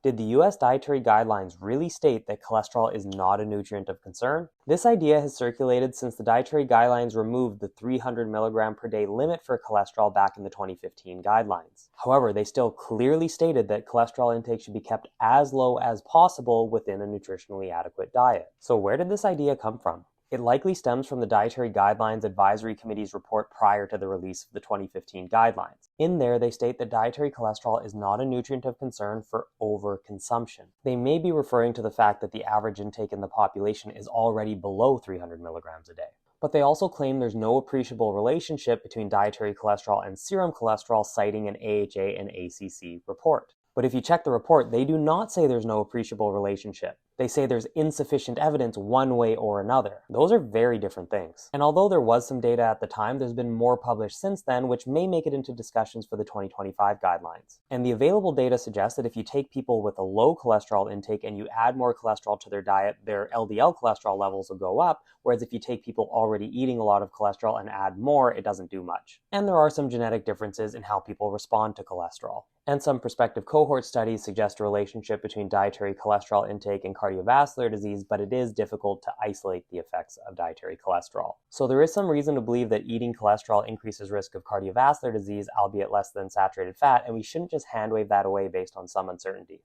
Did the US dietary guidelines really state that cholesterol is not a nutrient of concern? This idea has circulated since the dietary guidelines removed the 300 milligram per day limit for cholesterol back in the 2015 guidelines. However, they still clearly stated that cholesterol intake should be kept as low as possible within a nutritionally adequate diet. So where did this idea come from? It likely stems from the Dietary Guidelines Advisory Committee's report prior to the release of the 2015 guidelines. In there, they state that dietary cholesterol is not a nutrient of concern for overconsumption. They may be referring to the fact that the average intake in the population is already below 300 milligrams a day. But they also claim there's no appreciable relationship between dietary cholesterol and serum cholesterol, citing an AHA and ACC report. But if you check the report, they do not say there's no appreciable relationship. They say there's insufficient evidence one way or another. Those are very different things. And although there was some data at the time, there's been more published since then, which may make it into discussions for the 2025 guidelines. And the available data suggests that if you take people with a low cholesterol intake and you add more cholesterol to their diet, their LDL cholesterol levels will go up, whereas if you take people already eating a lot of cholesterol and add more, it doesn't do much. And there are some genetic differences in how people respond to cholesterol. And some prospective cohort studies suggest a relationship between dietary cholesterol intake and cardiovascular disease, but it is difficult to isolate the effects of dietary cholesterol. So there is some reason to believe that eating cholesterol increases risk of cardiovascular disease, albeit less than saturated fat, and we shouldn't just hand wave that away based on some uncertainty.